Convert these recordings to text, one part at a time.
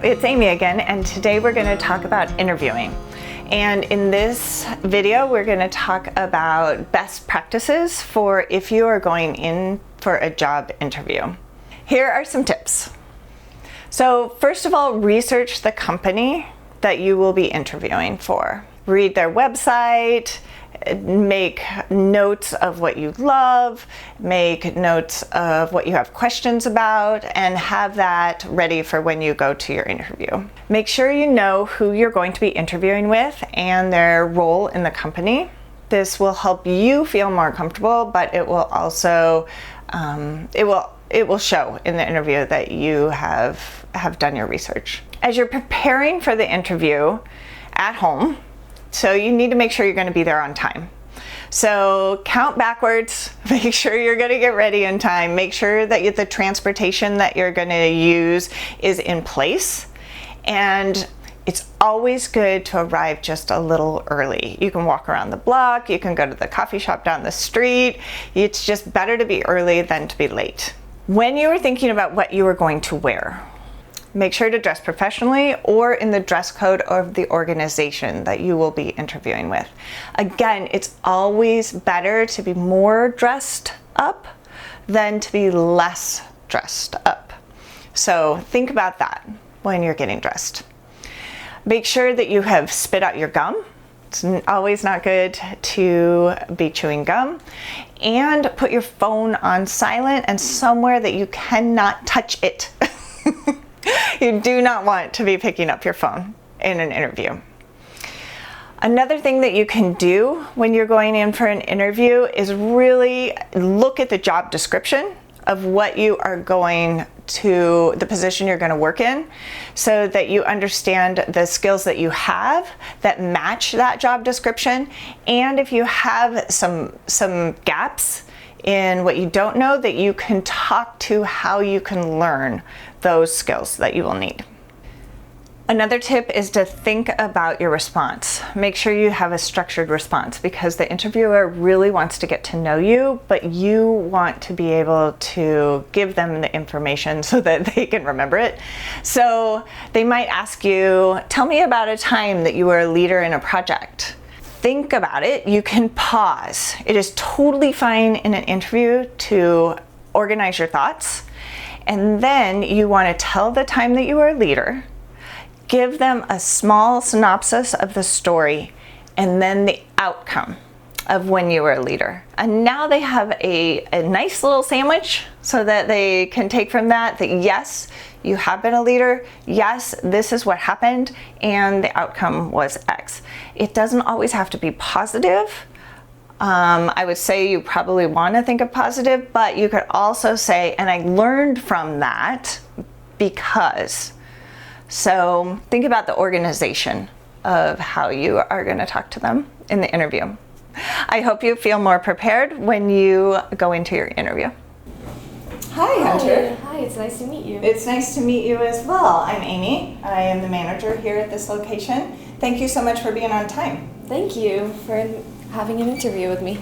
it's Amy again, and today we're going to talk about interviewing. And in this video, we're going to talk about best practices for if you are going in for a job interview. Here are some tips. So first of all, research the company that you will be interviewing for. Read their website, make notes of what you love, make notes of what you have questions about, and have that ready for when you go to your interview. Make sure you know who you're going to be interviewing with and their role in the company. This will help you feel more comfortable, but it will also, it will show in the interview that you have done your research. As you're preparing for the interview at home, so you need to make sure you're going to be there on time. So count backwards, make sure you're going to get ready in time, make sure that the transportation that you're going to use is in place. And it's always good to arrive just a little early. You can walk around the block, you can go to the coffee shop down the street. It's just better to be early than to be late. When you are thinking about what you are going to wear, make sure to dress professionally or in the dress code of the organization that you will be interviewing with. Again, it's always better to be more dressed up than to be less dressed up. So think about that when you're getting dressed. Make sure that you have spit out your gum. It's always not good to be chewing gum. And put your phone on silent and somewhere that you cannot touch it. You do not want to be picking up your phone in an interview. Another thing that you can do when you're going in for an interview is really look at the job description of what you are going to, the position you're going to work in, so that you understand the skills that you have that match that job description. And if you have some gaps in what you don't know, that you can talk to how you can learn those skills that you will need. Another tip is to think about your response. Make sure you have a structured response because the interviewer really wants to get to know you, but you want to be able to give them the information so that they can remember it. So they might ask you, tell me about a time that you were a leader in a project. Think about it. You can pause. It is totally fine in an interview to organize your thoughts. And then you want to tell the time that you were a leader, give them a small synopsis of the story, and then the outcome of when you were a leader. And now they have a nice little sandwich so that they can take from that yes, you have been a leader, yes, this is what happened, and the outcome was X. It doesn't always have to be positive. I would say you probably want to think of positive, but you could also say, and I learned from that because. So think about the organization of how you are going to talk to them in the interview. I hope you feel more prepared when you go into your interview. Hi, Hunter. Hi, it's nice to meet you. It's nice to meet you as well. I'm Amy. I am the manager here at this location. Thank you so much for being on time. Thank you for having an interview with me.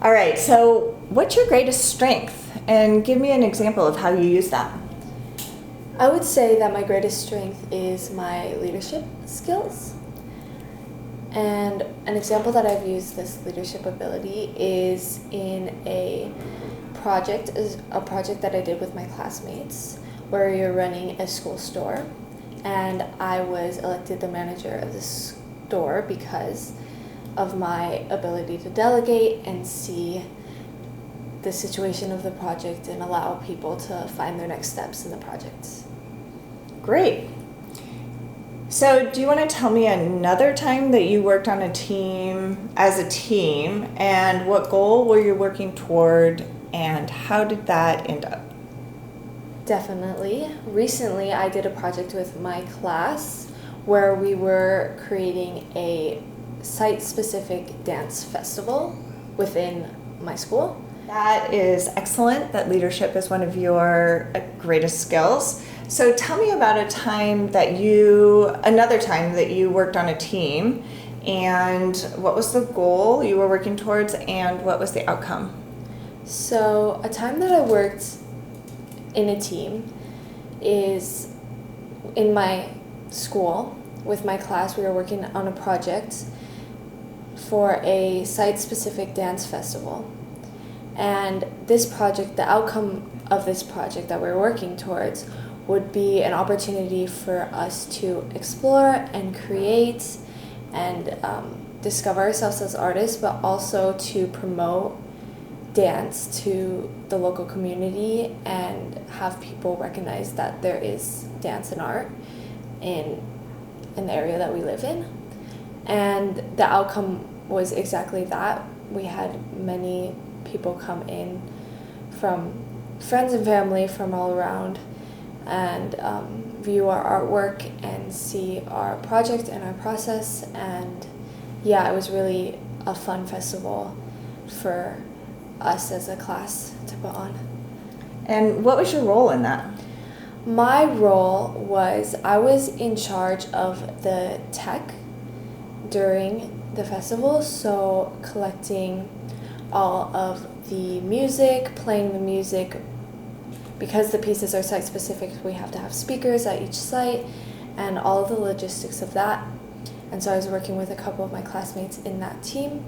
All right, so what's your greatest strength? And give me an example of how you use that. I would say that my greatest strength is my leadership skills. And an example that I've used this leadership ability is in a project that I did with my classmates where you're running a school store. And I was elected the manager of the store because of my ability to delegate and see the situation of the project and allow people to find their next steps in the project. Great. So do you want to tell me another time that you worked on a team as a team, and what goal were you working toward and how did that end up? Definitely. Recently I did a project with my class where we were creating a site-specific dance festival within my school. That is excellent. That leadership is one of your greatest skills. So tell me about another time that you worked on a team, and what was the goal you were working towards and what was the outcome? So a time that I worked in a team is in my school with my class. We were working on a project for a site-specific dance festival. And this project, the outcome of this project that we're working towards would be an opportunity for us to explore and create and discover ourselves as artists, but also to promote dance to the local community and have people recognize that there is dance and art in the area that we live in. And the outcome was exactly that. We had many people come in from friends and family from all around and view our artwork and see our project and our process. And yeah, it was really a fun festival for us as a class to put on. And what was your role in that? My role was I was in charge of the tech during the festival, so collecting all of the music, playing the music. Because the pieces are site specific, we have to have speakers at each site and all of the logistics of that. And so I was working with a couple of my classmates in that team.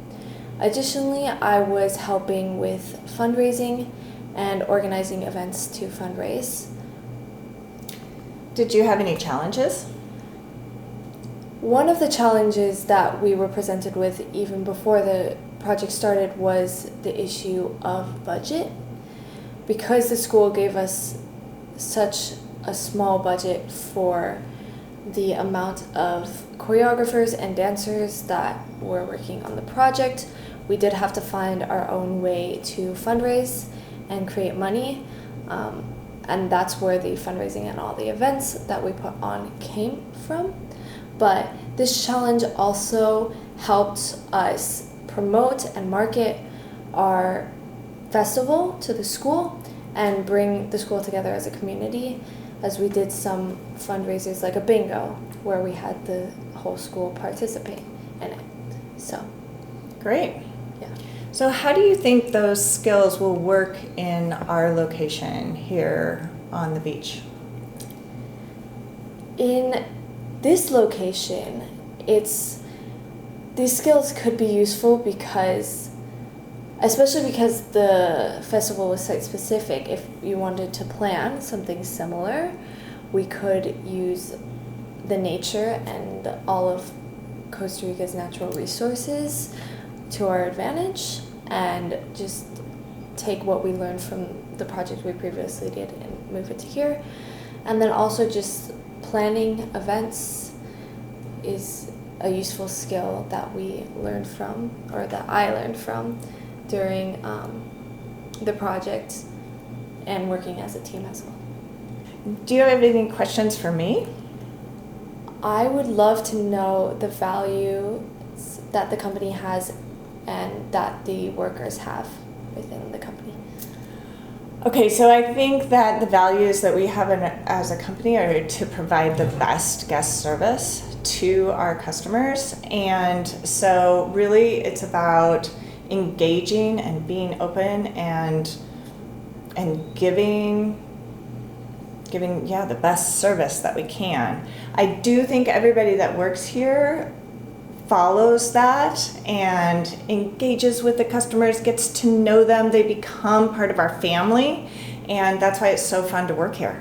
Additionally, I was helping with fundraising and organizing events to fundraise. Did you have any challenges? One of the challenges that we were presented with even before the project started was the issue of budget. Because the school gave us such a small budget for the amount of choreographers and dancers that were working on the project, we did have to find our own way to fundraise and create money. And that's where the fundraising and all the events that we put on came from. But this challenge also helped us promote and market our festival to the school and bring the school together as a community, as we did some fundraisers like a bingo where we had the whole school participate in it. So great. yeah. So how do you think those skills will work in our location here on the beach? In this location, these skills could be useful especially because the festival was site specific. If you wanted to plan something similar, we could use the nature and all of Costa Rica's natural resources to our advantage and just take what we learned from the project we previously did and move it to here. And then also just planning events is a useful skill that we learned from, or that I learned from during the project and working as a team as well. Do you have any questions for me? I would love to know the value that the company has and that the workers have within the company. Okay, so I think that the values that we have as a company are to provide the best guest service to our customers. And so really it's about engaging and being open and giving the best service that we can. I do think everybody that works here follows that and engages with the customers, gets to know them, they become part of our family, and that's why it's so fun to work here.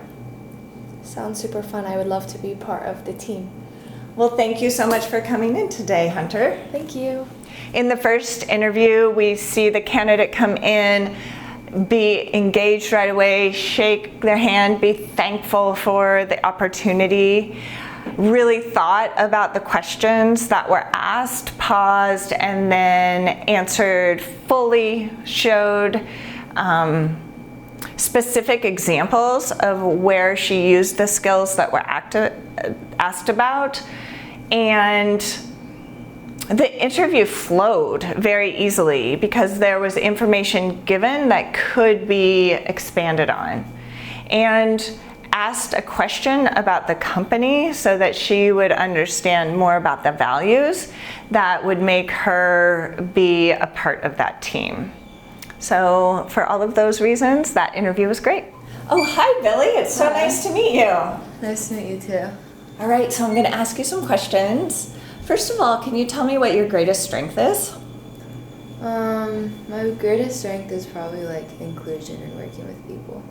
Sounds super fun. I would love to be part of the team. Well, thank you so much for coming in today, Hunter. Thank you. In the first interview, we see the candidate come in, be engaged right away, shake their hand, be thankful for the opportunity, really thought about the questions that were asked, paused, and then answered fully, showed specific examples of where she used the skills that were asked about. And the interview flowed very easily because there was information given that could be expanded on. And asked a question about the company so that she would understand more about the values that would make her be a part of that team. So for all of those reasons, that interview was great. Oh, hi, Billy. It's so nice to meet you. Nice to meet you too. All right, so I'm going to ask you some questions. First of all, can you tell me what your greatest strength is? My greatest strength is probably like inclusion and working with people.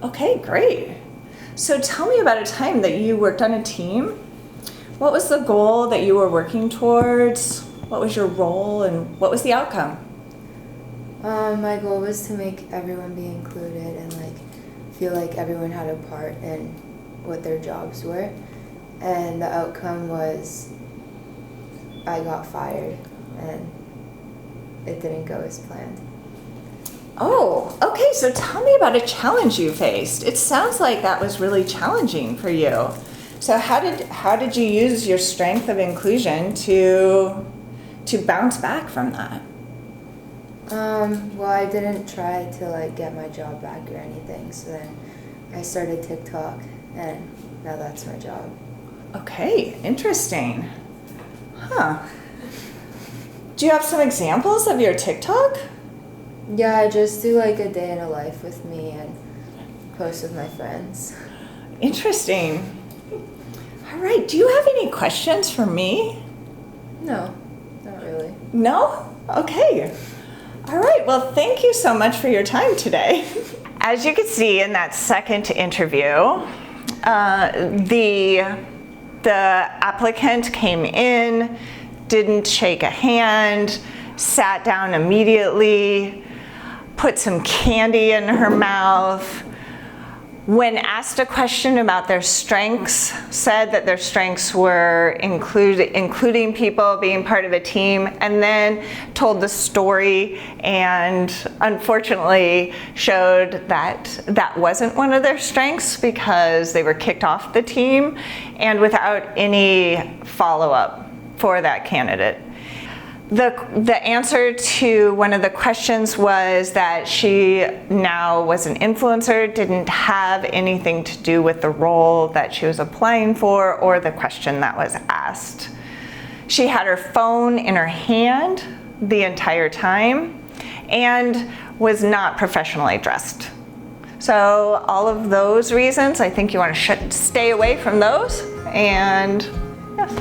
Okay, great. So tell me about a time that you worked on a team. What was the goal that you were working towards? What was your role and what was the outcome? My goal was to make everyone be included and like feel like everyone had a part in what their jobs were. And the outcome was I got fired and it didn't go as planned. Oh, okay, so tell me about a challenge you faced. It sounds like that was really challenging for you. So how did you use your strength of inclusion to bounce back from that? Well, I didn't try to like get my job back or anything. So then I started TikTok and now that's my job. Okay, interesting. Huh. Do you have some examples of your TikTok? Yeah, I just do like a day in a life with me and post with my friends. Interesting. All right, do you have any questions for me? No, not really. No? Okay. All right, well, thank you so much for your time today. As you can see in that second interview, the applicant came in, didn't shake a hand, sat down immediately, put some candy in her mouth. When asked a question about their strengths, said that their strengths were including people, being part of a team, and then told the story and unfortunately showed that that wasn't one of their strengths because they were kicked off the team and without any follow-up for that candidate. The answer to one of the questions was that she now was an influencer, didn't have anything to do with the role that she was applying for or the question that was asked. She had her phone in her hand the entire time and was not professionally dressed. So all of those reasons, I think you want to stay away from those. And yes.